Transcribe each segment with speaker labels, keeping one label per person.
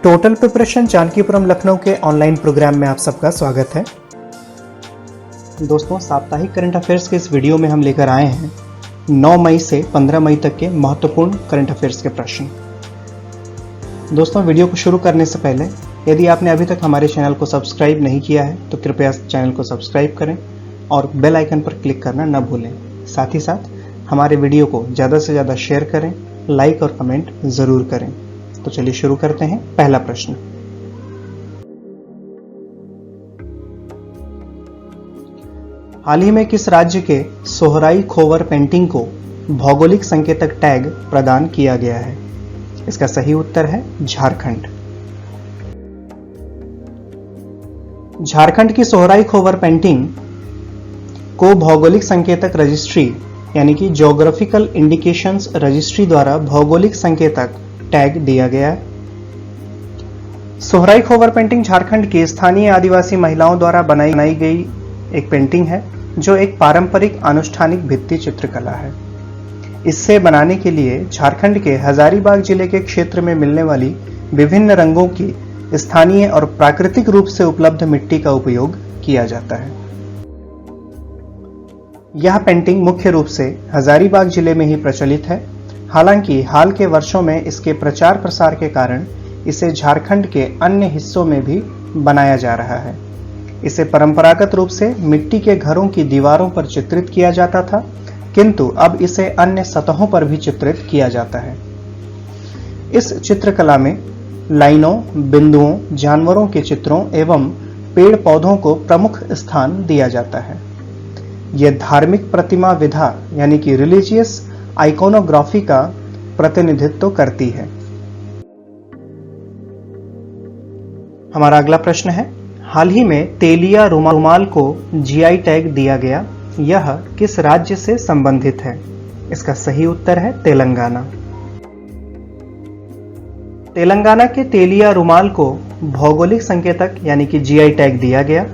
Speaker 1: Total preparation Jankipuram Lucknow के online programme में आप सबका स्वागत है। दोस्तों, साप्ताहिक करंट अफेयर्स के इस वीडियो में हम लेकर आए हैं 9 मई से 15 मई तक के महत्वपूर्ण करंट अफेयर्स के प्रश्न। दोस्तों, वीडियो को शुरू करने से पहले यदि आपने अभी तक हमारे चैनल को सब्सक्राइब नहीं किया है तो कृपया चैनल को सब्सक्राइब करें और बेल आइकन पर क्लिक करना न भूलें। साथ ही साथ हमारे वीडियो को ज़्यादा से ज़्यादा शेयर करें, लाइक और कमेंट ज़रूर करें। तो चलिए शुरू करते हैं। पहला प्रश्न, हाल ही में किस राज्य के सोहराई खोवर पेंटिंग को भौगोलिक संकेतक टैग प्रदान किया गया है? इसका सही उत्तर है झारखंड। झारखंड की सोहराई खोवर पेंटिंग को भौगोलिक संकेतक रजिस्ट्री यानी कि ज्योग्राफिकल इंडिकेशंस रजिस्ट्री द्वारा भौगोलिक संकेतक टैग दिया गया है। सोहराई खोवर पेंटिंग झारखंड की स्थानीय आदिवासी महिलाओं द्वारा बनाई गई एक पेंटिंग है जो एक पारंपरिक आनुष्ठानिक भित्ति चित्रकला है। इससे बनाने के लिए झारखंड के हजारीबाग जिले के क्षेत्र में मिलने वाली विभिन्न रंगों की स्थानीय और प्राकृतिक रूप से उपलब्ध मिट्टी का उपयोग किया जाता है। यह पेंटिंग मुख्य रूप से हजारीबाग जिले में ही प्रचलित है। हालांकि हाल के वर्षों में इसके प्रचार प्रसार के कारण इसे झारखंड के अन्य हिस्सों में भी बनाया जा रहा है। इसे परंपरागत रूप से मिट्टी के घरों की दीवारों पर चित्रित किया जाता था, किंतु अब इसे अन्य सतहों पर भी चित्रित किया जाता है। इस चित्रकला में लाइनों, बिंदुओं, जानवरों के चित्रों एवं पेड़ पौधों को प्रमुख स्थान दिया जाता है। यह धार्मिक प्रतिमा विधा यानी कि रिलीजियस आइकोनोग्राफी का प्रतिनिधित्व करती है। हमारा अगला प्रश्न है, हाल ही में तेलिया रुमाल को जीआई टैग दिया गया, यह किस राज्य से संबंधित है? इसका सही उत्तर है तेलंगाना। तेलंगाना के तेलिया रुमाल को भौगोलिक संकेतक यानी कि जीआई टैग दिया गया।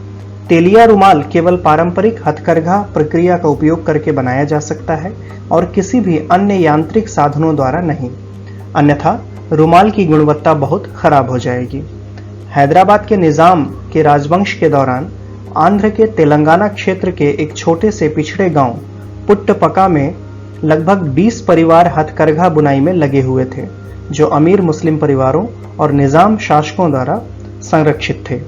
Speaker 1: तेलिया रुमाल केवल पारंपरिक हथकरघा प्रक्रिया का उपयोग करके बनाया जा सकता है और किसी भी अन्य यांत्रिक साधनों द्वारा नहीं, अन्यथा रुमाल की गुणवत्ता बहुत खराब हो जाएगी। हैदराबाद के निजाम के राजवंश के दौरान आंध्र के तेलंगाना क्षेत्र के एक छोटे से पिछड़े गांव पुट्टपका में लगभग 20 परिवार हथकरघा बुनाई में लगे हुए थे, जो अमीर मुस्लिम परिवारों और निजाम शासकों द्वारा संरक्षित थे।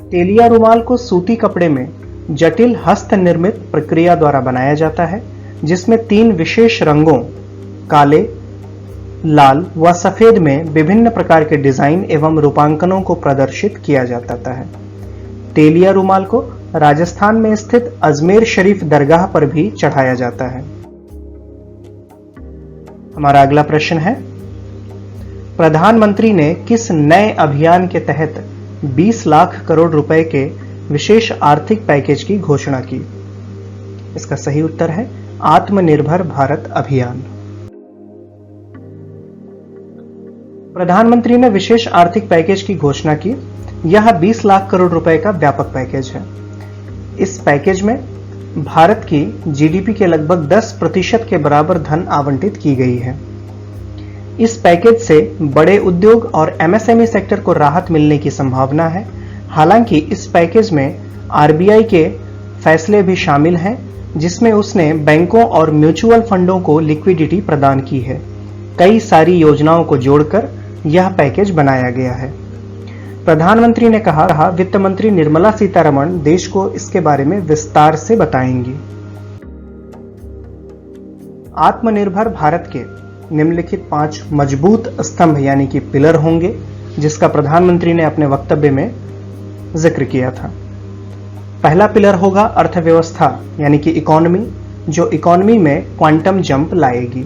Speaker 1: तेलिया रुमाल को सूती कपड़े में जटिल हस्त निर्मित प्रक्रिया द्वारा बनाया जाता है, जिसमें 3 विशेष रंगों काले, लाल व सफेद में विभिन्न प्रकार के डिजाइन एवं रूपांकनों को प्रदर्शित किया जाता है। तेलिया रुमाल को राजस्थान में स्थित अजमेर शरीफ दरगाह पर भी चढ़ाया जाता है। हमारा अगला प्रश्न है, प्रधानमंत्री ने किस नए अभियान के तहत 20 लाख करोड़ रुपए के विशेष आर्थिक पैकेज की घोषणा की? इसका सही उत्तर है आत्मनिर्भर भारत अभियान। प्रधानमंत्री ने विशेष आर्थिक पैकेज की घोषणा की। यह 20 लाख करोड़ रुपए का व्यापक पैकेज है। इस पैकेज में भारत की जीडीपी के लगभग 10% के बराबर धन आवंटित की गई है। इस पैकेज से बड़े उद्योग और एमएसएमई सेक्टर को राहत मिलने की संभावना है। हालांकि इस पैकेज में आरबीआई के फैसले भी शामिल हैं, जिसमें उसने बैंकों और म्यूचुअल फंडों को लिक्विडिटी प्रदान की है। कई सारी योजनाओं को जोड़कर यह पैकेज बनाया गया है। प्रधानमंत्री ने कहा, वित्त मंत्री निर्मला सीतारमण देश को इसके बारे में विस्तार से बताएंगी। आत्मनिर्भर भारत के निम्नलिखित 5 मजबूत स्तंभ यानी कि पिलर होंगे, जिसका प्रधानमंत्री ने अपने वक्तव्य में जिक्र किया था। पहला पिलर होगा अर्थव्यवस्था यानी कि इकोनॉमी, जो इकोनॉमी में क्वांटम जंप लाएगी।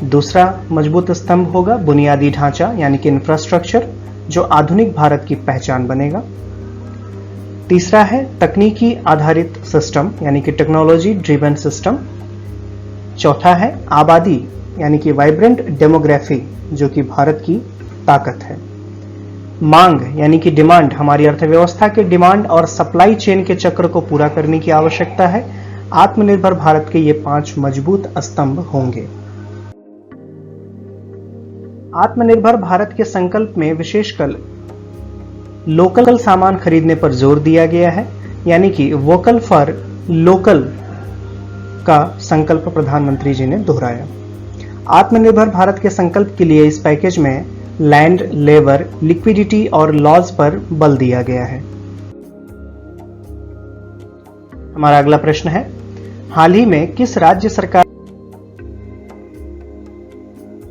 Speaker 1: दूसरा मजबूत स्तंभ होगा बुनियादी ढांचा यानी कि इंफ्रास्ट्रक्चर, जो आधुनिक भारत की पहचान बनेगा। तीसरा है तकनीकी आधारित सिस्टम यानी कि टेक्नोलॉजी ड्रिवन सिस्टम। चौथा है आबादी यानी कि वाइब्रेंट डेमोग्राफी, जो कि भारत की ताकत है। मांग यानी कि डिमांड, हमारी अर्थव्यवस्था के डिमांड और सप्लाई चेन के चक्र को पूरा करने की आवश्यकता है। आत्मनिर्भर भारत के ये 5 मजबूत स्तंभ होंगे। आत्मनिर्भर भारत के संकल्प में विशेषकर लोकल सामान खरीदने पर जोर दिया गया है, यानी कि वोकल फॉर लोकल का संकल्प प्रधानमंत्री जी ने दोहराया। आत्मनिर्भर भारत के संकल्प के लिए इस पैकेज में लैंड, लेबर, लिक्विडिटी और लॉज पर बल दिया गया है। हमारा अगला प्रश्न है, हाल ही में किस राज्य सरकार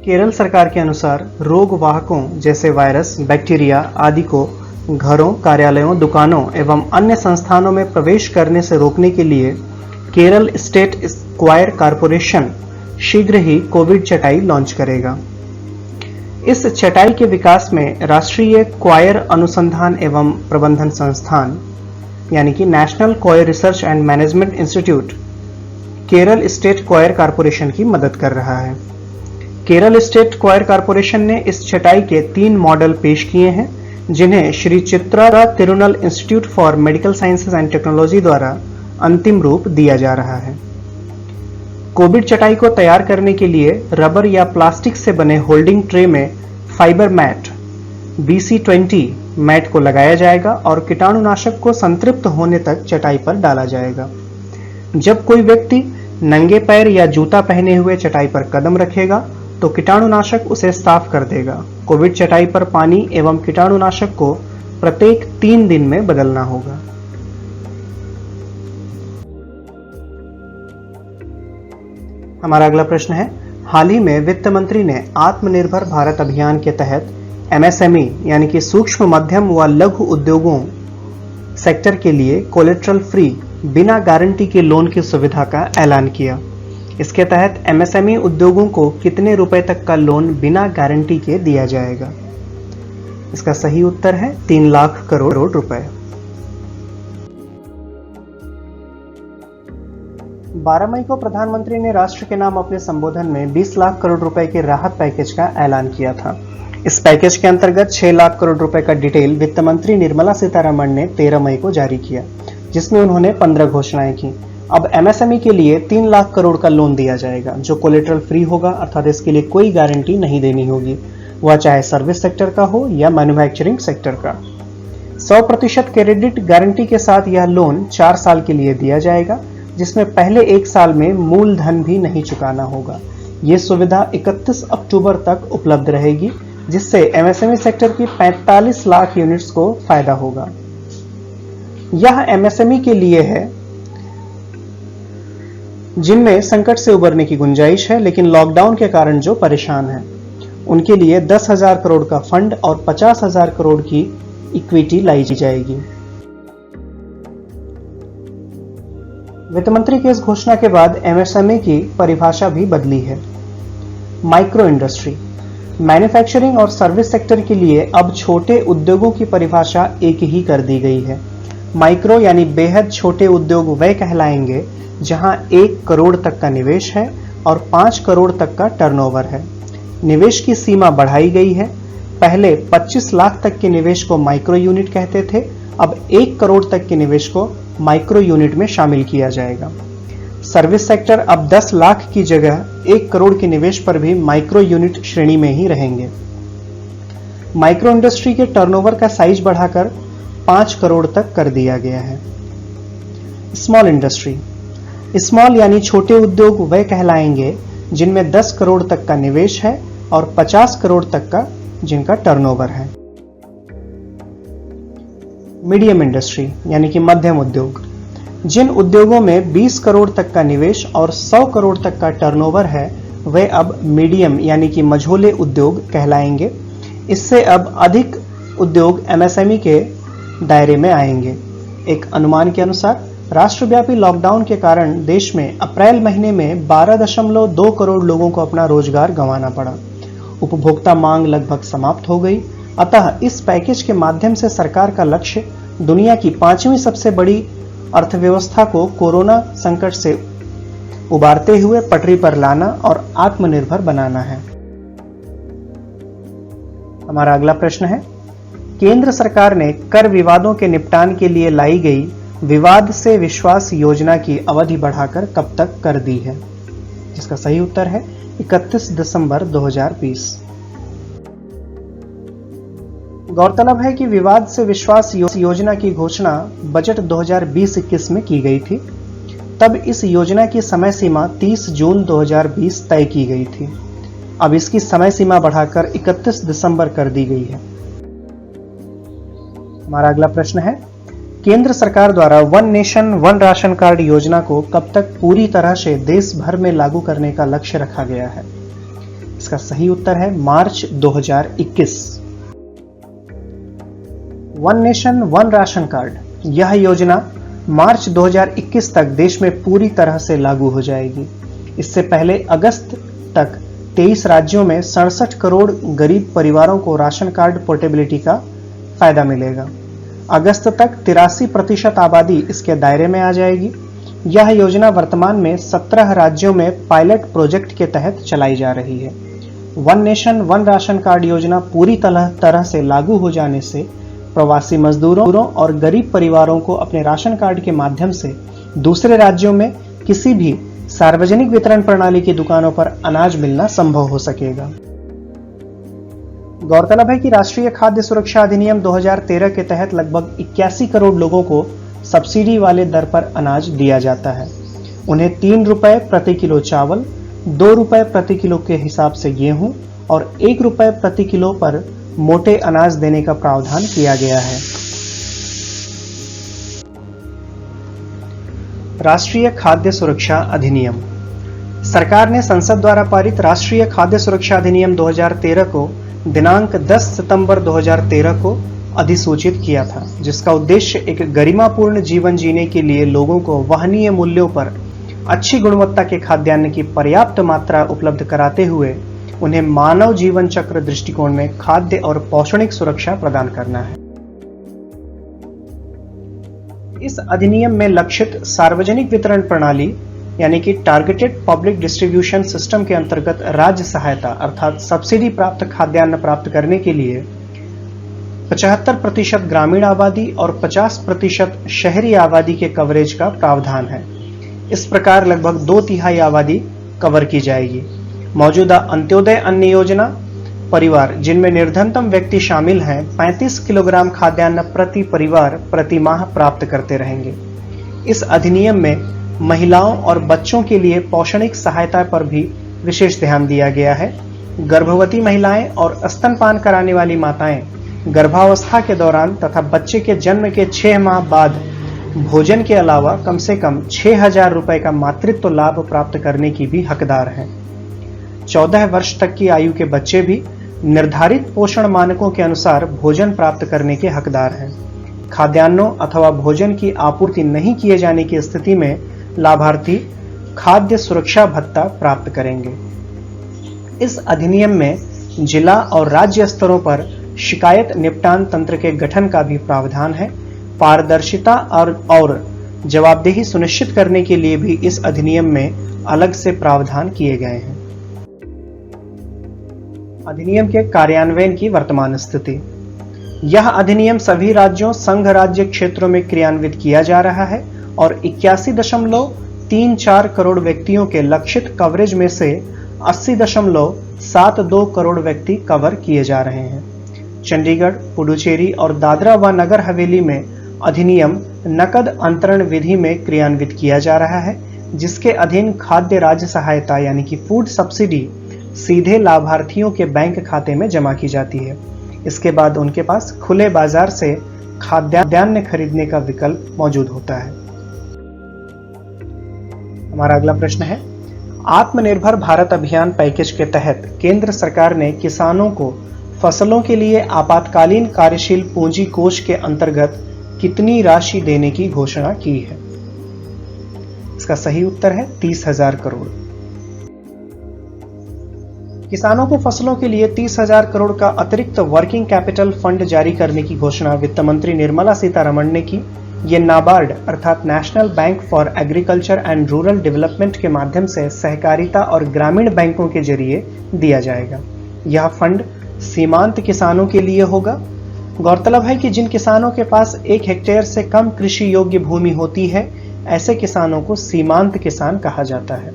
Speaker 1: केरल सरकार के अनुसार रोग वाहकों जैसे वायरस, बैक्टीरिया आदि को घरों, कार्यालयों, दुकानों एवं अन्य संस्थानों में प्रवेश करने से रोकने के लिए केरल स्टेट क्वायर कॉरपोरेशन शीघ्र ही कोविड चटाई लॉन्च करेगा। इस चटाई के विकास में राष्ट्रीय क्वायर अनुसंधान एवं प्रबंधन संस्थान यानी कि national coir research and management institute Kerala state coir corporation की मदद कर रहा है। केरल स्टेट क्वायर कॉरपोरेशन ने इस चटाई के 3 मॉडल पेश किए हैं, जिन्हें Shri Chitra Tirunal institute for medical sciences and technology द्वारा अंतिम रूप दिया जा रहा है। कोविड चटाई को तैयार करने के लिए रबर या प्लास्टिक से बने होल्डिंग ट्रे में फाइबर मैट BC20 मैट को लगाया जाएगा और कीटाणुनाशक को संतृप्त होने तक चटाई पर डाला जाएगा। जब कोई व्यक्ति नंगे पैर या जूता पहने हुए चटाई पर कदम रखेगा तो कीटाणुनाशक उसे साफ कर देगा। कोविड चटाई पर पानी एवं कीटाणुनाशक को प्रत्येक 3 दिन में बदलना होगा। हमारा अगला प्रश्न है, हाल ही में वित्त मंत्री ने आत्मनिर्भर भारत अभियान के तहत MSME यानी कि सूक्ष्म, मध्यम व लघु उद्योगों सेक्टर के लिए कोलेट्रल फ्री बिना गारंटी के लोन की सुविधा का ऐलान किया। इसके तहत MSME उद्योगों को कितने रुपए तक का लोन बिना गारंटी के दिया जाएगा? इसका सही उत्तर है 3 लाख करोड़ रुपए। 12 मई को प्रधानमंत्री ने राष्ट्र के नाम अपने संबोधन में 20 लाख करोड़ रुपए के राहत पैकेज का ऐलान किया था। इस पैकेज के अंतर्गत 6 लाख करोड़ रुपए का डिटेल वित्त मंत्री निर्मला सीतारमण ने 13 मई को जारी किया, जिसमें उन्होंने 15 घोषणाएं की। अब MSME के लिए 3 लाख करोड़ का लोन दिया जाएगा, जो कोलेट्रल फ्री होगा, अर्थात इसके लिए कोई गारंटी नहीं देनी होगी, वह चाहे सर्विस सेक्टर का हो या मैन्युफैक्चरिंग सेक्टर का। 100% क्रेडिट गारंटी के साथ यह लोन 4 साल के लिए दिया जाएगा, जिसमें पहले 1 साल में मूलधन भी नहीं चुकाना होगा। ये सुविधा 31 अक्टूबर तक उपलब्ध रहेगी, जिससे MSME सेक्टर की 45 लाख यूनिट्स को फायदा होगा। यह MSME के लिए है जिनमें संकट से उबरने की गुंजाइश है, लेकिन लॉकडाउन के कारण जो परेशान हैं, उनके लिए 10,000 करोड़ का फंड और 50,000 करोड़ की इक्विटी लाई जाएगी। वित्त मंत्री की इस घोषणा के बाद MSME की परिभाषा भी बदली है। माइक्रो इंडस्ट्री, मैन्युफैक्चरिंग और सर्विस सेक्टर के लिए अब छोटे उद्योगों की परिभाषा एक ही कर दी गई है। माइक्रो यानी बेहद छोटे उद्योग वे कहलाएंगे जहां 1 करोड़ तक का निवेश है और 5 करोड़ तक का टर्नओवर है। निवेश की सीमा बढ़ाई गई है। पहले 25 लाख तक के निवेश को माइक्रो यूनिट कहते थे, अब 1 करोड़ तक के निवेश को माइक्रो यूनिट में शामिल किया जाएगा। सर्विस सेक्टर अब 10 लाख की जगह 1 करोड़ के निवेश पर भी माइक्रो यूनिट श्रेणी में ही रहेंगे। माइक्रो इंडस्ट्री के टर्नओवर का साइज बढ़ाकर 5 करोड़ तक कर दिया गया है। स्मॉल इंडस्ट्री, स्मॉल यानी छोटे उद्योग वे कहलाएंगे जिनमें 10 करोड़ तक का निवेश है और 50 करोड़ तक का जिनका टर्नओवर है। मीडियम इंडस्ट्री यानी कि मध्यम उद्योग, जिन उद्योगों में 20 करोड़ तक का निवेश और 100 करोड़ तक का टर्नओवर है, वे अब मीडियम यानी कि मझोले उद्योग कहलाएंगे। इससे अब अधिक उद्योग MSME के दायरे में आएंगे। एक अनुमान के अनुसार राष्ट्रव्यापी लॉकडाउन के कारण देश में अप्रैल महीने में 12.2 करोड़ लोगों को अपना रोजगार गंवाना पड़ा। उपभोक्ता मांग लगभग समाप्त हो गई। अतः इस पैकेज के माध्यम से सरकार का लक्ष्य दुनिया की 5वीं सबसे बड़ी अर्थव्यवस्था को कोरोना संकट से उबारते हुए पटरी पर लाना और आत्मनिर्भर बनाना है। हमारा अगला प्रश्न है, केंद्र सरकार ने कर विवादों के निपटान के लिए लाई गई विवाद से विश्वास योजना की अवधि बढ़ाकर कब तक कर दी है? जिसका सही उत्तर है 31 दिसंबर 2020। गौरतलब है कि विवाद से विश्वास योजना की घोषणा बजट 2020-21 में की गई थी। तब इस योजना की समय सीमा 30 जून 2020 तय की गई थी। अब इसकी समय सीमा बढ़ाकर 31 दिसंबर कर दी गई है। हमारा अगला प्रश्न है, केंद्र सरकार द्वारा one nation one ration card योजना को कब तक पूरी तरह से देश भर में लागू करने का लक्ष्य रखा गया है? इसका सही उत्तर है मार्च 2021। One nation one ration card, यह योजना मार्च 2021 तक देश में पूरी तरह से लागू हो जाएगी। इससे पहले अगस्त तक 23 राज्यों में 67 करोड़ गरीब परिवारों को राशन कार्ड पोर्टेबिलिटी का फायदा मिलेगा। अगस्त तक 83% आबादी इसके दायरे में आ जाएगी। यह योजना वर्तमान में 17 राज्यों में पायलट प्रोजेक्ट के तहत चलाई जा रही है। One nation one ration card योजना पूरी तरह से लागू हो जाने से प्रवासी मजदूरों और गरीब परिवारों को अपने राशन कार्ड के माध्यम से दूसरे राज्यों में किसी भी सार्वजनिक वितरण प्रणाली की दुकानों पर अनाज मिलना संभव हो सकेगा। गौरतलब है कि राष्ट्रीय खाद्य सुरक्षा अधिनियम 2013 के तहत लगभग 81 करोड़ लोगों को सब्सिडी वाले दर पर अनाज दिया जाता है। उन्हें 3 रुपए प्रति किलो चावल, 2 रुपए प्रति किलो के हिसाब से गेहूं और 1 रुपए प्रति किलो पर मोटे अनाज देने का प्रावधान किया गया है। राष्ट्रीय खाद्य सुरक्षा अधिनियम, सरकार ने संसद द्वारा पारित राष्ट्रीय खाद्य सुरक्षा अधिनियम 2013 को दिनांक 10 सितंबर 2013 को अधिसूचित किया था, जिसका उद्देश्य एक गरिमापूर्ण जीवन जीने के लिए लोगों को वहनीय मूल्यों पर अच्छी गुणवत्ता के खाद्यान्न की पर्याप्त मात्रा उपलब्ध कराते हुए उन्हें मानव जीवन चक्र दृष्टिकोण में खाद्य और पोषणिक सुरक्षा प्रदान करना है। इस अधिनियम में लक्षित सार्वजनिक वितरण प्रणाली यानी कि टारगेटेड पब्लिक डिस्ट्रीब्यूशन सिस्टम के अंतर्गत राज्य सहायता अर्थात सब्सिडी प्राप्त खाद्यान्न प्राप्त करने के लिए 75% ग्रामीण आबादी और 50% शहरी आबादी के कवरेज का प्रावधान है। इस प्रकार लगभग 2/3 आबादी कवर की जाएगी। मौजूदा अंत्योदय अन्न योजना परिवार जिनमें निर्धनतम व्यक्ति शामिल हैं 35 किलोग्राम खाद्यान्न प्रति परिवार प्रति माह प्राप्त करते रहेंगे। इस अधिनियम में महिलाओं और बच्चों के लिए पोषणिक सहायता पर भी विशेष ध्यान दिया गया है। गर्भवती महिलाएं और स्तनपान कराने वाली माताएं गर्भावस्था के दौरान तथा बच्चे के जन्म के 6 माह बाद भोजन के अलावा कम से कम 6,000 रुपए का मातृत्व लाभ प्राप्त करने की भी हकदार हैं। 14 वर्ष तक की आयु के बच्चे भी निर्धारित पोषण मानकों के अनुसार भोजन प्राप्त करने के हकदार हैं। खाद्यान्नों अथवा भोजन की आपूर्ति नहीं किए जाने की स्थिति में लाभार्थी खाद्य सुरक्षा भत्ता प्राप्त करेंगे। इस अधिनियम में जिला और राज्य स्तरों पर शिकायत निपटान तंत्र के गठन का भी प्रावधान है। पारदर्शिता और जवाबदेही सुनिश्चित करने के लिए भी इस अधिनियम में अलग से प्रावधान किए गए हैं। अधिनियम के कार्यान्वयन की वर्तमान स्थिति, यह अधिनियम सभी राज्यों संघ राज्य क्षेत्रों में क्रियान्वित किया जा रहा है और 81.34 करोड़ व्यक्तियों के लक्षित कवरेज में से 80.72 करोड़ व्यक्ति कवर किए जा रहे हैं। चंडीगढ़, पुडुचेरी और दादरा व नगर हवेली में अधिनियम नकद अंतरण विधि में क्रियान्वित किया जा रहा है, जिसके अधीन खाद्य राज्य सहायता यानी कि फूड सब्सिडी सीधे लाभार्थियों के बैंक खाते में जमा की जाती है। इसके बाद उनके पास खुले बाजार से खाद्यान्न खरीदने का विकल्प मौजूद होता है। हमारा अगला प्रश्न है, आत्मनिर्भर भारत अभियान पैकेज के तहत केंद्र सरकार ने किसानों को फसलों के लिए आपातकालीन कार्यशील पूंजी कोष के अंतर्गत कितनी राशि देने की घोषणा की है? इसका सही उत्तर है 30,000 करोड़। किसानों को फसलों के लिए 30,000 करोड़ का अतिरिक्त वर्किंग कैपिटल फंड जारी करने की घोषणा वित्त मंत्री निर्मला सीतारमण ने की। ये नाबार्ड अर्थात national bank for agriculture and rural development के माध्यम से सहकारिता और ग्रामीण बैंकों के जरिए दिया जाएगा। यह फंड सीमांत किसानों के लिए होगा। गौरतलब है कि जिन किसानों के पास 1 हेक्टेयर से कम कृषि योग्य भूमि होती है, ऐसे किसानों को सीमांत किसान कहा जाता है।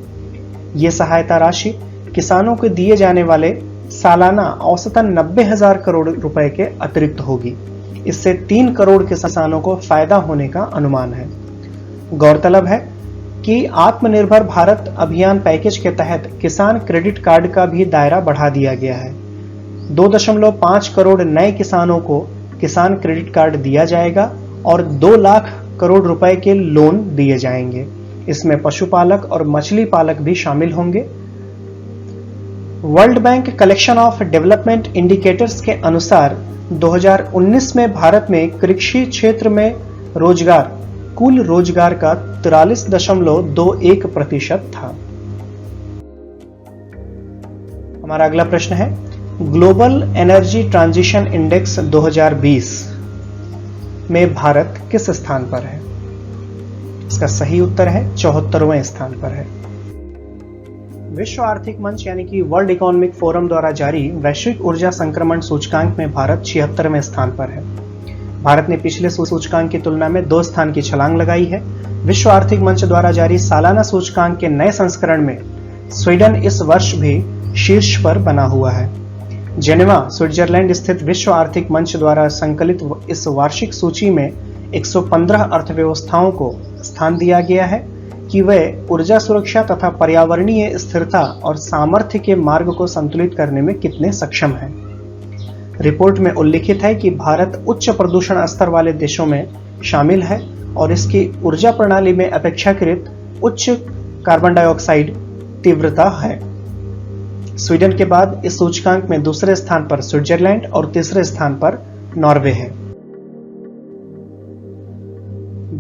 Speaker 1: ये सहायता राशि किसानों को दिए जाने वाले सालाना औसतन 90,000 करोड़ रुपए के अतिरिक्त होगी। इससे 3 करोड़ किसानों को फायदा होने का अनुमान है। गौरतलब है कि आत्मनिर्भर भारत अभियान पैकेज के तहत किसान क्रेडिट कार्ड का भी दायरा बढ़ा दिया गया है। 2.5 करोड़ नए किसानों को किसान क्रेडिट कार्ड दिया जाएगा और 2 लाख करोड़ रुपए के लोन दिए जाएंगे। इसमें पशुपालक और मछली पालक भी शामिल होंगे। World bank collection of development indicators के अनुसार 2019 में भारत में कृषि क्षेत्र में कुल रोजगार का 43.21% था। हमारा अगला प्रश्न है, ग्लोबल एनर्जी ट्रांजिशन इंडेक्स 2020 में भारत किस स्थान पर है? इसका सही उत्तर है 74वें स्थान पर है। विश्व आर्थिक मंच यानी कि वर्ल्ड इकोनॉमिक फोरम द्वारा जारी वैश्विक ऊर्जा संक्रमण सूचकांक में भारत 76वें स्थान पर है। भारत ने पिछले सूचकांक की तुलना में 2 स्थान की छलांग लगाई है। विश्व आर्थिक मंच द्वारा जारी सालाना सूचकांक के नए संस्करण में स्वीडन इस वर्ष भी शीर्ष पर बना हुआ है। जेनेवा, स्विट्जरलैंड स्थित विश्व आर्थिक मंच द्वारा संकलित इस वार्षिक सूची में 115 अर्थव्यवस्थाओं को स्थान दिया गया है कि वे ऊर्जा सुरक्षा तथा पर्यावरणीय स्थिरता और सामर्थ्य के मार्ग को संतुलित करने में कितने सक्षम हैं। रिपोर्ट में उल्लिखित है कि भारत उच्च प्रदूषण स्तर वाले देशों में शामिल है और इसकी ऊर्जा प्रणाली में अपेक्षाकृत उच्च कार्बन डाइऑक्साइड तीव्रता है। स्वीडन के बाद इस सूचकांक में दूसरे स्थान पर स्विट्जरलैंड और तीसरे स्थान पर नॉर्वे है।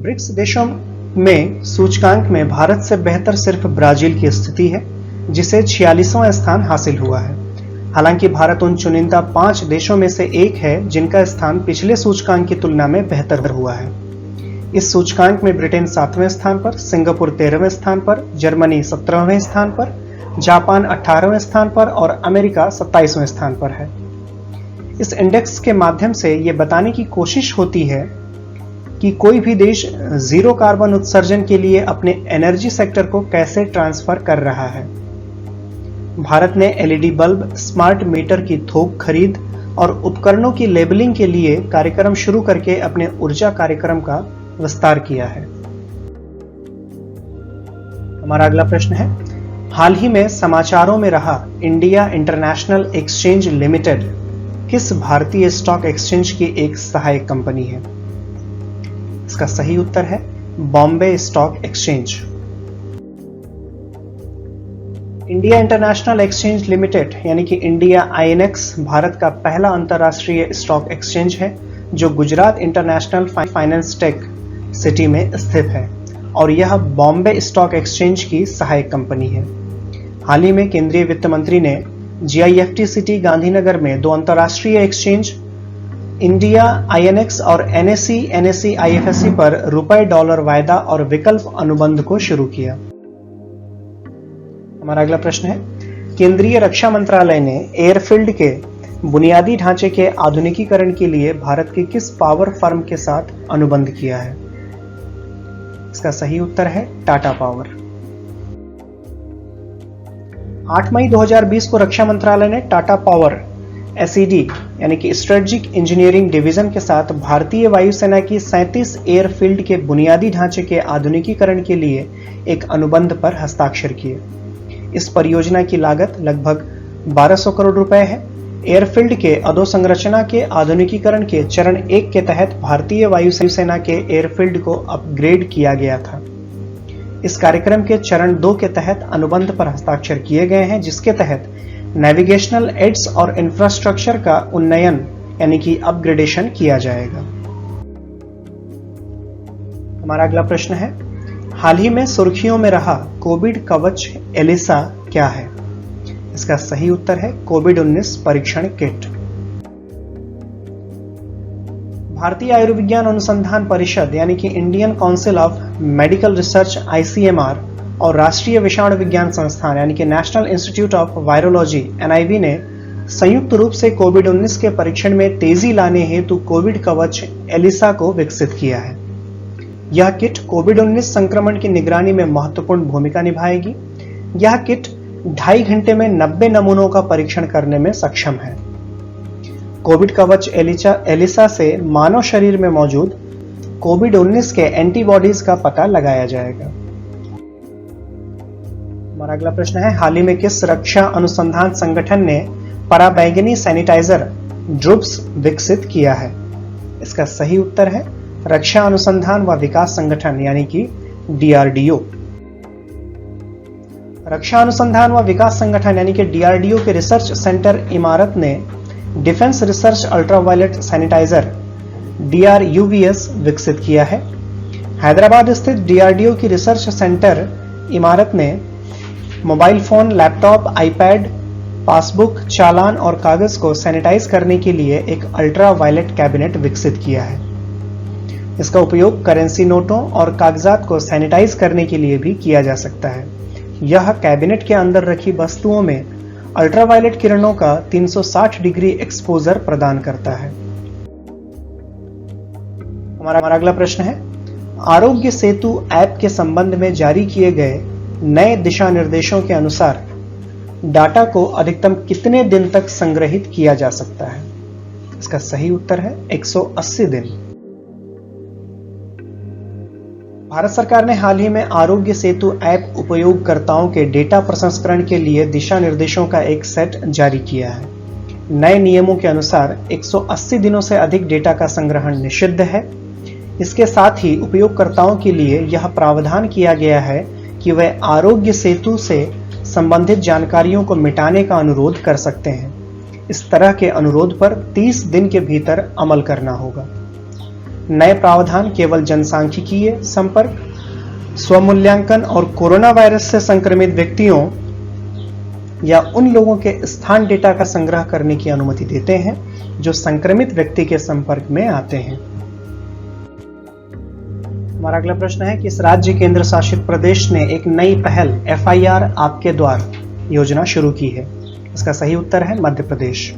Speaker 1: ब्रिक्स देशों में सूचकांक में भारत से बेहतर सिर्फ ब्राजील की स्थिति है, जिसे 46वां स्थान हासिल हुआ है। हालांकि भारत उन चुनिंदा 5 देशों में से एक है जिनका स्थान पिछले सूचकांक की तुलना में बेहतर हुआ है। इस सूचकांक में ब्रिटेन 7वें स्थान पर, सिंगापुर 13वें स्थान पर, जर्मनी 17वें स्थान पर, जापान 18वें स्थान पर और अमेरिका 27वें स्थान पर है। इस इंडेक्स के माध्यम से यह बताने की कोशिश होती है कि कोई भी देश जीरो कार्बन उत्सर्जन के लिए अपने एनर्जी सेक्टर को कैसे ट्रांसफर कर रहा है। भारत ने एलईडी बल्ब, स्मार्ट मीटर की थोक खरीद और उपकरणों की लेबलिंग के लिए कार्यक्रम शुरू करके अपने ऊर्जा कार्यक्रम का विस्तार किया है। हमारा अगला प्रश्न है, हाल ही में समाचारों में रहा इंडिया इंटरनेशनल एक्सचेंज लिमिटेड किस भारतीय स्टॉक एक्सचेंज की एक सहायक कंपनी है? इसका सही उत्तर है Bombay stock exchange. India international exchange limited यानी कि इंडिया आईएनएक्स भारत का पहला अंतर्राष्ट्रीय स्टॉक एक्सचेंज है जो Gujarat international finance tech city में स्थित है और यह बॉम्बे स्टॉक एक्सचेंज की सहायक कंपनी है। हाल ही में केंद्रीय वित्त मंत्री ने जीआईएफटी सिटी गांधीनगर में 2 अंतर्राष्ट्रीय एक्सचेंज इंडिया आईएनएक्स और एनएसई आईएफएससी पर रुपए-डॉलर वायदा और विकल्प अनुबंध को शुरू किया। हमारा अगला प्रश्न है, केंद्रीय रक्षा मंत्रालय ने एयरफील्ड के बुनियादी ढांचे के आधुनिकीकरण के लिए भारत की किस पावर फर्म के साथ अनुबंध किया है? इसका सही उत्तर है टाटा पावर। 8 मई 2020 को रक्षा मंत्रालय ने टाटा पावर एसईडी यानी कि स्ट्रेटेजिक इंजीनियरिंग डिवीजन के साथ भारतीय वायुसेना की 37 एयरफील्ड के बुनियादी ढांचे के आधुनिकीकरण के लिए एक अनुबंध पर हस्ताक्षर किए। इस परियोजना की लागत लगभग 1200 करोड़ रुपए है। एयरफील्ड के अधोसंरचना के आधुनिकीकरण के चरण 1 के तहत भारतीय वायुसेना के एयरफील्ड को अपग्रेड किया गया था। इस कार्यक्रम के चरण 2 के तहत अनुबंध पर हस्ताक्षर किए गए हैं, जिसके तहत नेविगेशनल एड्स और इंफ्रास्ट्रक्चर का उन्नयन यानी कि अपग्रेडेशन किया जाएगा। हमारा अगला प्रश्न है, हाल ही में सुर्खियों में रहा कोविड कवच एलिसा क्या है? इसका सही उत्तर है कोविड-19 परीक्षण किट। भारतीय आयुर्विज्ञान अनुसंधान परिषद यानी कि Indian council of medical research ICMR और राष्ट्रीय विषाणु विज्ञान संस्थान यानी कि national institute of virology NIV ने संयुक्त रूप से कोविड-19 के परीक्षण में तेजी लाने हेतु कोविड कवच एलिसा को विकसित किया है। यह किट कोविड-19 संक्रमण की निगरानी में महत्वपूर्ण भूमिका निभाएगी। यह किट 2.5 घंटे में 90 नमूनों का परीक्षण करने में सक्षम है। कोविड कवच एलिसा से मानव शरीर में मौजूद कोविड-19 के एंटीबॉडीज का पता लगाया जाएगा। हमारा अगला प्रश्न है, हाल ही में किस रक्षा अनुसंधान संगठन ने पराबैंगनी सैनिटाइजर ड्रूप्स विकसित किया है? इसका सही उत्तर है रक्षा अनुसंधान व विकास संगठन यानी कि DRDO। रक्षा अनुसंधान व विकास संगठन यानी कि DRDO के रिसर्च सेंटर इमारत ने defence research ultraviolet sanitiser DRUVS विकसित किया है। हैदराबाद स्थित DRDO की रिसर्च सेंटर इमारत ने mobile phone, laptop, iPad, passbook, चालान और कागज को सैनिटाइज करने के लिए एक अल्ट्रावायलेट कैबिनेट विकसित किया है। इसका उपयोग करेंसी नोटों और कागजात को सैनिटाइज करने के लिए भी किया जा सकता है। यह कैबिनेट के अंदर रखी वस्तुओं में अल्ट्रावायलेट किरणों का 360 डिग्री एक्सपोजर प्रदान करता है। हमारा अगला प्रश्न है, आरोग्य सेतु ऐप के संबंध में जारी किए गए नए दिशा निर्देशों के अनुसार डाटा को अधिकतम कितने दिन तक संग्रहित किया जा सकता है? इसका सही उत्तर है 180 दिन। भारत सरकार ने हाल ही में आरोग्य सेतु ऐप उपयोगकर्ताओं के डेटा प्रसंस्करण के लिए दिशा निर्देशों का एक सेट जारी किया है। नए नियमों के अनुसार 180 दिनों से अधिक डेटा का संग्रहण निषिद्ध है। इसके साथ ही उपयोगकर्ताओं के लिए यह प्रावधान किया गया है कि वे आरोग्य सेतु से संबंधित जानकारियों को मिटाने का अनुरोध कर सकते हैं। इस तरह के अनुरोध पर 30 दिन के भीतर अमल करना होगा। नए प्रावधान केवल जनसांख्यिकीय संपर्क, स्वमूल्यांकन और कोरोना वायरस से संक्रमित व्यक्तियों या उन लोगों के स्थान डेटा का संग्रह करने की अनुमति देते हैं जो संक्रमित व्यक्ति के संपर्क में आते हैं। हमारा अगला प्रश्न है, किस राज्य केंद्र शासित प्रदेश ने एक नई पहल FIR आपके द्वार योजना शुरू की है? इसका सही उत्तर है मध्य प्रदेश।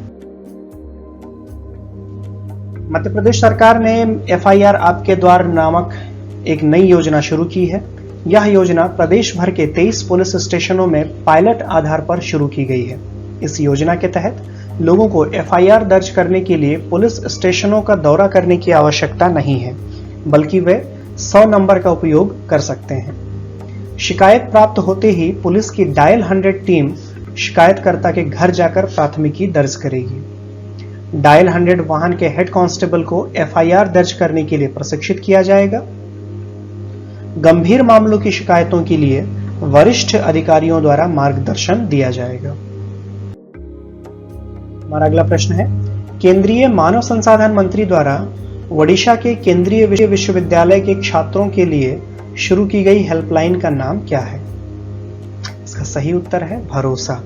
Speaker 1: मध्य प्रदेश सरकार ने FIR आपके द्वार नामक एक नई योजना शुरू की है। यह योजना प्रदेश भर के 23 पुलिस स्टेशनों में पायलट आधार पर शुरू की गई है। इस योजना के तहत लोगों को FIR दर्ज करने के लिए पुलिस स्टेशनों का दौरा करने की आवश्यकता नहीं है, बल्कि वे 100 नंबर का उपयोग कर सकते हैं। शिकायत प्राप्त होते ही पुलिस की डायल 100 टीम शिकायतकर्ता के घर जाकर प्राथमिकी दर्ज करेगी। डायल 100 वाहन के हेड कांस्टेबल को FIR दर्ज करने के लिए प्रशिक्षित किया जाएगा। गंभीर मामलों की शिकायतों के लिए वरिष्ठ अधिकारियों द्वारा मार्गदर्शन दिया जाएगा। हमारा अगला प्रश्न है, केंद्रीय मानव संसाधन मंत्री द्वारा ओडिशा के केंद्रीय विश्वविद्यालय के छात्रों के लिए शुरू की गई हेल्पलाइन का नाम क्या है? इसका सही उत्तर है भरोसा।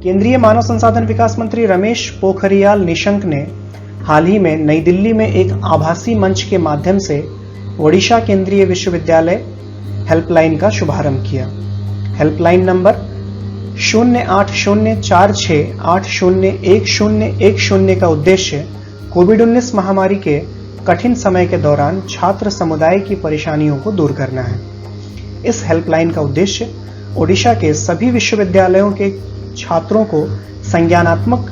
Speaker 1: केंद्रीय मानव संसाधन विकास मंत्री रमेश पोखरियाल निशंक ने हाल ही में नई दिल्ली में एक आभासी मंच के माध्यम से ओडिशा केंद्रीय विश्वविद्यालय हेल्पलाइन का शुभारंभ किया। हेल्पलाइन नंबर 080468011010 का उद्देश्य कोविड-19 महामारी के कठिन समय के दौरान छात्र समुदाय की परेशानियों को दूर करना है। इस हेल्पलाइन का उद्देश्य ओडिशा के सभी विश्वविद्यालयों के छात्रों को संज्ञानात्मक,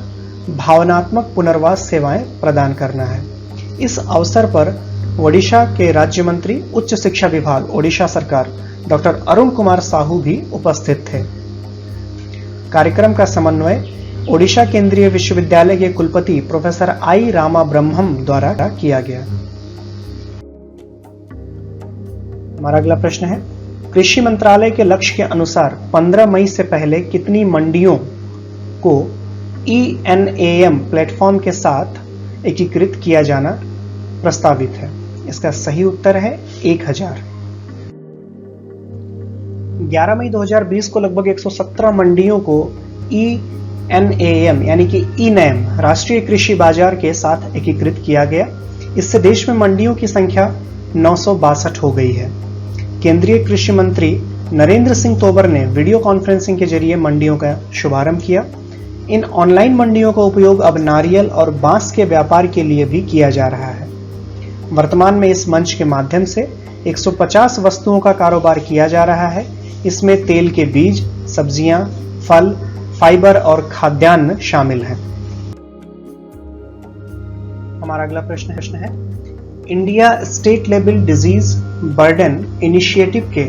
Speaker 1: भावनात्मक पुनर्वास सेवाएं प्रदान करना है। इस अवसर पर ओडिशा के राज्य मंत्री उच्च शिक्षा विभाग ओडिशा सरकार डॉक्टर अरुण कुमार साहू भी उपस्थित थे। कार्यक्रम का समन्वय ओडिशा केंद्रीय विश्वविद्यालय के कुलपति प्रोफेसर आई रामा ब्रह्मम द्वारा किया गया। हमारा अगला प्रश्न है, कृषि मंत्रालय के लक्ष्य के अनुसार 15 मई से पहले कितनी मंडियों को ENAM प्लेटफॉर्म के साथ एकीकृत किया जाना प्रस्तावित है? इसका सही उत्तर है 1000। 11 मई 2020 को लगभग 117 मंडियों को ENAM यानी कि ENAM राष्ट्रीय कृषि बाजार के साथ एकीकृत किया गया। इससे देश में मंडियों की संख्या 962 हो गई है। केंद्रीय कृषि मंत्री नरेंद्र सिंह तोमर ने वीडियो कॉन्फ्रेंसिंग के जरिए मंडियों का शुभारंभ किया। इन ऑनलाइन मंडियों का उपयोग अब नारियल और बांस के व्यापार के लिए भी किया जा रहा है। वर्तमान में इस मंच के माध्यम से 150 वस्तुओं का कारोबार किया जा रहा है। इसमें तेल के बीज, सब्जियां, फल, फाइबर और खाद्यान्न शामिल हैं। हमारा अगला प्रश्न है, India state level disease burden initiative के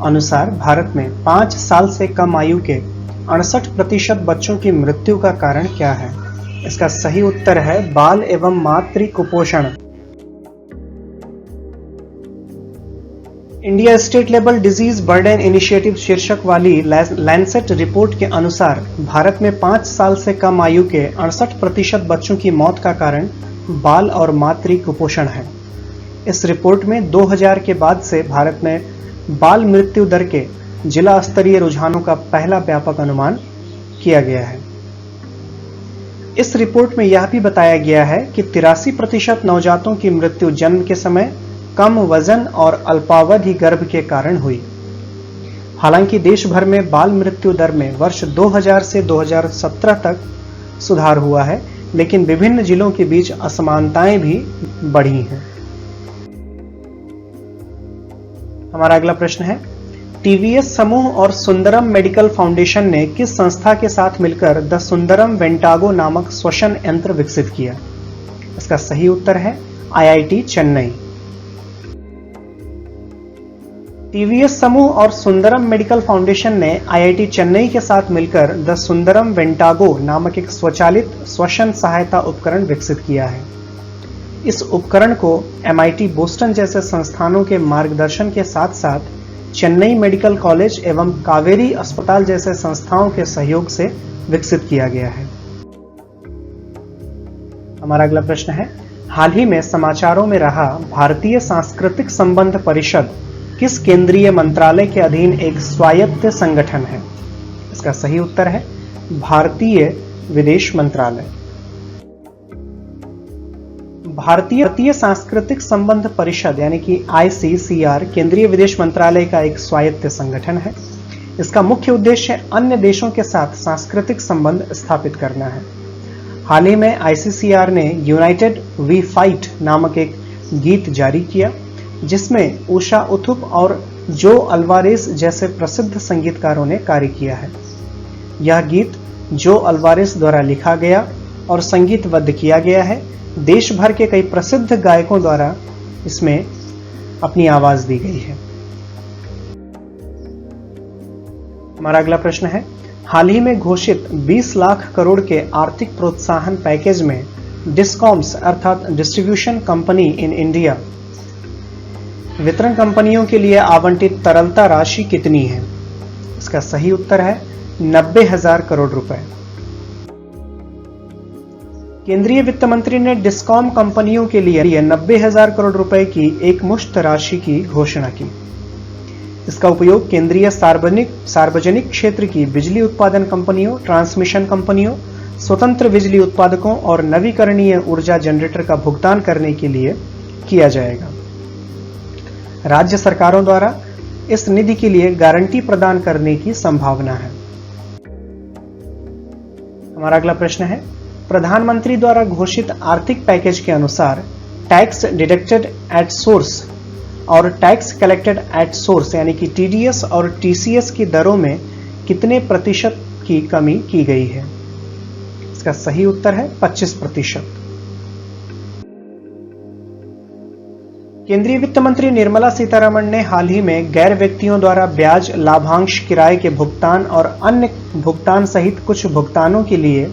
Speaker 1: अनुसार भारत में 5 साल से कम आयु के 68% बच्चों की मृत्यु का कारण क्या है? इसका सही उत्तर है बाल एवं मातृ कुपोषण। India state level disease burden initiative शीर्षक वाली लैंसेट रिपोर्ट के अनुसार भारत में 5 साल से कम आयु के 68% बच्चों की मौत का कारण बाल और मातृ कुपोषण है। इस रिपोर्ट में 2000 के बाद से भारत में बाल मृत्यु दर के जिला स्तरीय रुझानों का पहला व्यापक अनुमान किया गया है। इस रिपोर्ट में यह भी बताया गया है कि 83% नवजातों की मृत्यु जन्म के समय कम वजन और अल्पावधि गर्भ के कारण हुई। हालांकि देश भर में बाल मृत्यु दर में वर्ष 2000 से 2017 तक सुधार हुआ है, लेकिन विभिन्न जिलों के बीच असमानताएं भी बढ़ी हैं। हमारा अगला प्रश्न है, टीवीएस समूह और सुंदरम मेडिकल फाउंडेशन ने किस संस्था के साथ मिलकर द सुंदरम वेंटागो नामक श्वसन यंत्र विकसित किया? इसका सही उत्तर है आईआईटी चेन्नई। टीवीएस समूह और सुंदरम मेडिकल फाउंडेशन ने आईआईटी चेन्नई के साथ मिलकर द सुंदरम वेंटागो नामक एक स्वचालित श्वसन सहायता उपकरण विकसित किया है। इस उपकरण को एमआईटी बोस्टन जैसे संस्थानों के मार्गदर्शन के साथ साथ चेन्नई मेडिकल कॉलेज एवं कावेरी अस्पताल जैसे संस्थाओं के सहयोग से विकसित किया गया है। हमारा अगला प्रश्न है, हाल ही में समाचारों में रहा भारतीय सांस्कृतिक संबंध परिषद किस केंद्रीय मंत्रालय के अधीन एक स्वायत्त संगठन है? इसका सही उत्तर है भारतीय विदेश मंत्रालय। भारतीय सांस्कृतिक संबंध परिषद यानी कि आईसीसीआर केंद्रीय विदेश मंत्रालय का एक स्वायत्त संगठन है। इसका मुख्य उद्देश्य अन्य देशों के साथ सांस्कृतिक संबंध स्थापित करना है। हाल ही में आईसीसीआर ने यूनाइटेड वी फाइट नामक एक गीत जारी किया, जिसमें उषा उथुप और जो अल्वारेस जैसे प्रसिद्ध संगीतकारों ने कार्य किया है। यह गीत जो अल्वारेस द्वारा लिखा गया और संगीतबद्ध किया गया है। देश भर के कई प्रसिद्ध गायकों द्वारा इसमें अपनी आवाज दी गई है। हमारा अगला प्रश्न है, हाल ही में घोषित 20 लाख करोड़ के आर्थिक प्रोत्साहन पैकेज में डिस्कॉम्स अर्थात डिस्ट्रीब्यूशन कंपनी इन इंडिया वितरण कंपनियों के लिए आवंटित तरलता राशि कितनी है? इसका सही उत्तर है 90,000 करोड़ रुपए। केंद्रीय वित्त मंत्री ने डिस्कॉम कंपनियों के लिए 90,000 करोड़ रुपए की एक मुश्त राशि की घोषणा की। इसका उपयोग केंद्रीय सार्वजनिक क्षेत्र की बिजली उत्पादन कंपनियों, ट्रांसमिशन कंपनियों, स्वतंत्र बिजली उत्पादकों और नवीकरणीय ऊर्जा जनरेटर का भुगतान करने के लिए किया जाएगा। राज्य सरकारों द्वारा इस निधि के लिए गारंटी प्रदान करने की संभावना है। हमारा अगला प्रश्न है, प्रधानमंत्री द्वारा घोषित आर्थिक पैकेज के अनुसार टैक्स डिडक्टेड एट सोर्स और टैक्स कलेक्टेड एट सोर्स यानी कि टीडीएस और टीसीएस की दरों में कितने प्रतिशत की कमी की गई है? इसका सही उत्तर है 25%। केंद्रीय वित्त मंत्री निर्मला सीतारमण ने हाल ही में गैर व्यक्तियों द्वारा ब्याज, लाभांश, किराए के भुगतान और अन्य भुगतान सहित कुछ भुगतानों के लिए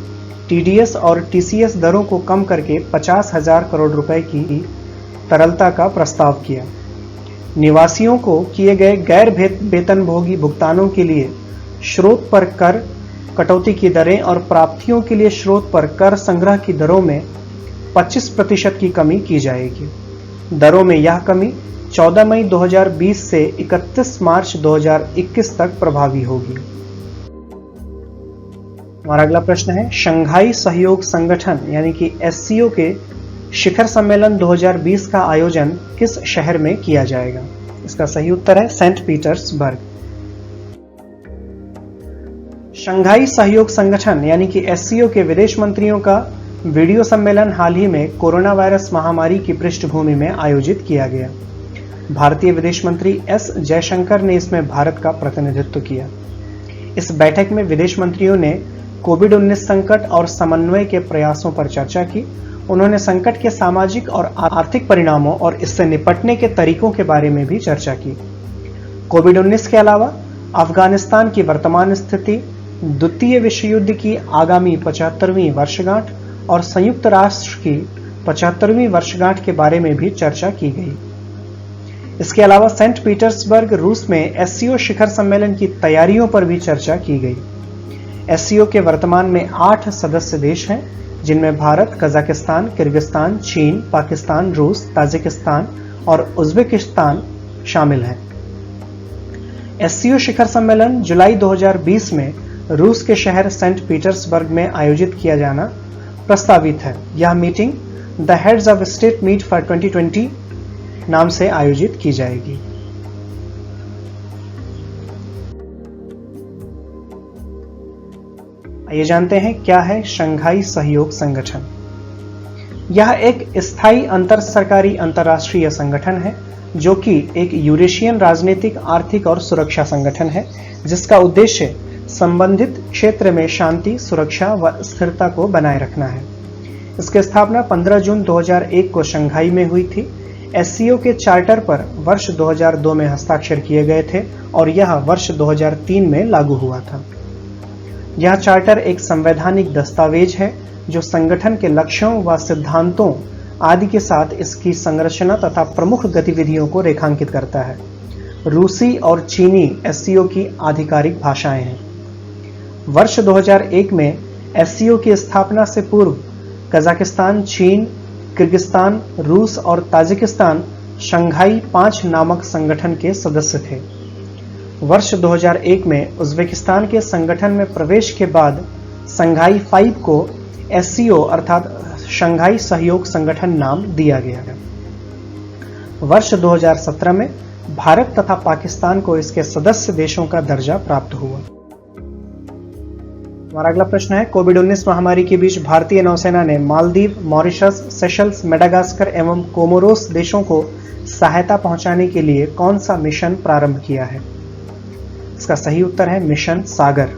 Speaker 1: टीडीएस और टीसीएस दरों को कम करके 50,000 करोड़ रुपए की तरलता का प्रस्ताव किया। निवासियों को किए गए गैर वेतनभोगी भुगतानों के लिए स्रोत पर कर कटौती की दरें और प्राप्तियों के लिए स्रोत पर कर संग्रह की दरों में 25% की कमी की जाएगी। दरों में यह कमी 14 मई 2020 से 31 मार्च 2021 तक प्रभावी होगी। हमारा अगला प्रश्न है, शंघाई सहयोग संगठन यानी कि एससीओ के शिखर सम्मेलन 2020 का आयोजन किस शहर में किया जाएगा? इसका सही उत्तर है सेंट पीटर्सबर्ग। शंघाई सहयोग संगठन यानी कि एससीओ के विदेश मंत्रियों का वीडियो सम्मेलन हाल ही में कोरोना वायरस महामारी की पृष्ठभूमि में आयोजित किया गया। भारतीय विदेश मंत्री एस जयशंकर ने इसमें भारत का प्रतिनिधित्व किया। इस बैठक में विदेश मंत्रियों ने कोविड-19 संकट और समन्वय के प्रयासों पर चर्चा की। उन्होंने संकट के सामाजिक और आर्थिक परिणामों और इससे निपटने के तरीकों के बारे में भी चर्चा की। कोविड-19 के अलावा अफगानिस्तान की वर्तमान स्थिति, द्वितीय विश्व युद्ध की आगामी 75वीं वर्षगांठ और संयुक्त राष्ट्र की 75वीं वर्षगांठ के बारे में भी चर्चा की गई। इसके अलावा सेंट पीटर्सबर्ग रूस में एससीओ शिखर सम्मेलन की तैयारियों पर भी चर्चा की गई। एससीओ के वर्तमान में 8 सदस्य देश हैं, जिनमें भारत, कजाकिस्तान, किर्गिस्तान, चीन, पाकिस्तान, रूस, ताजिकिस्तान और उज्बेकिस्तान शामिल हैं। एससीओ शिखर सम्मेलन जुलाई 2020 में रूस के शहर सेंट पीटर्सबर्ग में आयोजित किया जाना प्रस्तावित है। यह meeting the heads of state meet for 2020 नाम से आयोजित की जाएगी। आइए जानते हैं क्या है शंघाई सहयोग संगठन। यह एक स्थायी अंतर सरकारी अंतर्राष्ट्रीय संगठन है जो कि एक यूरेशियन राजनीतिक, आर्थिक और सुरक्षा संगठन है, जिसका उद्देश्य संबंधित क्षेत्र में शांति, सुरक्षा व स्थिरता को बनाए रखना है। इसकी स्थापना 15 जून 2001 को शंघाई में हुई थी। एससीओ के चार्टर पर वर्ष 2002 में हस्ताक्षर किए गए थे और यह वर्ष 2003 में लागू हुआ था। यह चार्टर एक संवैधानिक दस्तावेज है जो संगठन के लक्ष्यों व सिद्धांतों आदि के साथ इसकी संरचना तथा प्रमुख गतिविधियों को रेखांकित करता है। रूसी और चीनी एससीओ की आधिकारिक भाषाएं हैं। वर्ष 2001 में एससीओ की स्थापना से पूर्व कजाकिस्तान, चीन, किर्गिस्तान, रूस और ताजिकिस्तान शंघाई 5 नामक संगठन के सदस्य थे। वर्ष 2001 में उज्बेकिस्तान के संगठन में प्रवेश के बाद शंघाई 5 को एससीओ अर्थात शंघाई सहयोग संगठन नाम दिया गया है। वर्ष 2017 में भारत तथा पाकिस्तान को इसके सदस्य देशों का दर्जा प्राप्त हुआ। हमारा अगला प्रश्न है, कोविड-19 महामारी के बीच भारतीय नौसेना ने मालदीव, मॉरिशस, सेशल्स, मेडागास्कर एवं कोमोरोस देशों को सहायता पहुंचाने के लिए कौन सा मिशन प्रारंभ किया है? इसका सही उत्तर है मिशन सागर।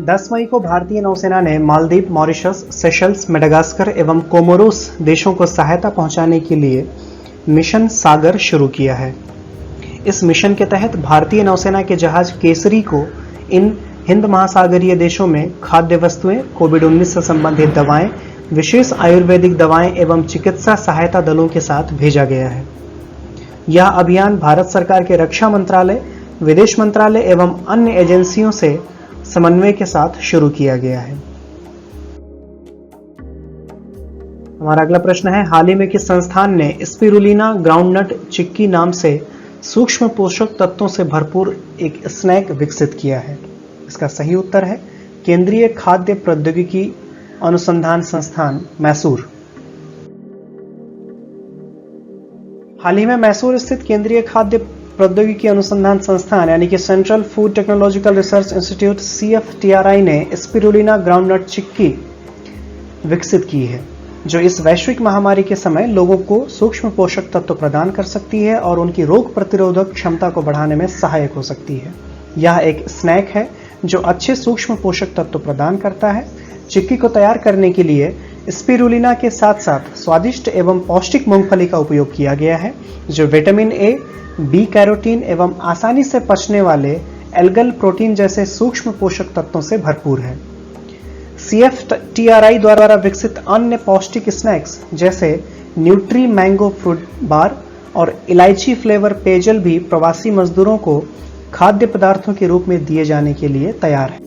Speaker 1: 10 मई को भारतीय नौसेना ने मालदीव, मॉरिशस, सेशल्स, मेडागास्कर एवं कोमोरोस देशों को सहायता पहुंचाने के लिए मिशन सागर शुरू किया है। इस मिशन के तहत भारतीय नौसेना के जहाज केसरी को इन हिंद महासागरीय देशों में खाद्य वस्तुएं, कोविड-19 से संबंधित दवाएं, विशेष आयुर्वेदिक दवाएं एवं चिकित्सा सहायता दलों के साथ भेजा गया है। यह अभियान भारत सरकार के रक्षा मंत्रालय, विदेश मंत्रालय एवं अन्य एजेंसियों से समन्वय के साथ शुरू किया गया है। हमारा अगला प्रश्न है, हाल ही में किस संस्थान ने स्पिरुलिना ग्राउंडनट चिक्की नाम से सूक्ष्म पोषक तत्वों से भरपूर एक स्नैक विकसित किया है? इसका सही उत्तर है केंद्रीय खाद्य प्रौद्योगिकी अनुसंधान संस्थान मैसूर। हाल ही में मैसूर स्थित केंद्रीय खाद्य प्रौद्योगिकी अनुसंधान संस्थान यानी कि central food technological research institute CFTRI ने स्पिरुलिना ग्राउंडनट चिक्की विकसित की है, जो इस वैश्विक महामारी के समय लोगों को सूक्ष्म पोषक तत्व प्रदान कर सकती है और उनकी रोग प्रतिरोधक क्षमता को बढ़ाने में सहायक हो सकती है। यह एक स्नैक है जो अच्छे सूक्ष्म पोषक तत्व प्रदान करता है। चिक्की को तैयार करने के लिए स्पिरुलिना के साथ साथ स्वादिष्ट एवं पौष्टिक मूंगफली का उपयोग किया गया है, जो विटामिन ए, बी कैरोटीन एवं आसानी से पचने वाले एल्गल प्रोटीन जैसे सूक्ष्म पोषक तत्वों से भरपूर है। CFTRI द्वारा विकसित अन्य पौष्टिक स्नैक्स जैसे न्यूट्री मैंगो फ्रूट बार और इलायची फ्लेवर पेयजल भी प्रवासी मजदूरों को खाद्य पदार्थों के रूप में दिए जाने के लिए तैयार है।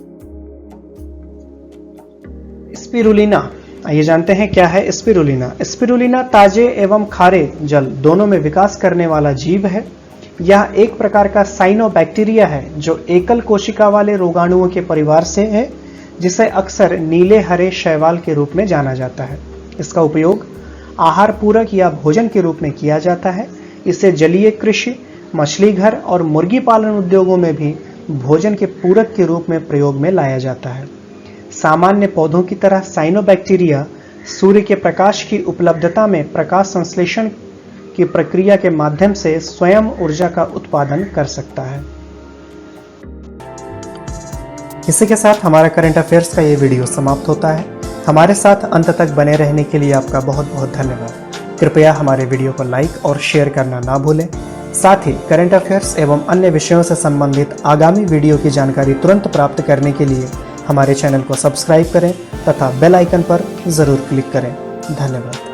Speaker 1: स्पिरुलिना, आइए जानते हैं क्या है स्पिरुलिना। स्पिरुलिना ताजे एवं खारे जल दोनों में विकास करने वाला जीव है। यह एक प्रकार का साइनोबैक्टीरिया है जो एकल कोशिका वाले रोगाणुओं के परिवार से है, जिसे अक्सर नीले हरे शैवाल के रूप में जाना जाता है। इसका उपयोग आहार पूरक या भोजन के रूप में किया जाता है। इसे जलीय कृषि, मछली घर और मुर्गी पालन उद्योगों में भी भोजन के पूरक के रूप में प्रयोग में लाया जाता है। सामान्य पौधों की तरह साइनोबैक्टीरिया सूर्य के प्रकाश की उपलब्धता में प्रकाश संश्लेषण की प्रक्रिया के माध्यम से स्वयं ऊर्जा का उत्पादन कर सकता है। इसी के साथ हमारा करंट अफेयर्स का ये वीडियो समाप्त होता है। हमारे साथ अंत तक बने रहने के लिए आपका बहुत बहुत धन्यवाद। कृपया हमारे वीडियो को लाइक और शेयर करना ना भूलें। साथ ही करंट अफेयर्स एवं अन्य विषयों से संबंधित आगामी वीडियो की जानकारी तुरंत प्राप्त करने के लिए हमारे चैनल को सब्सक्राइब करें तथा बेल आइकन पर जरूर क्लिक करें। धन्यवाद।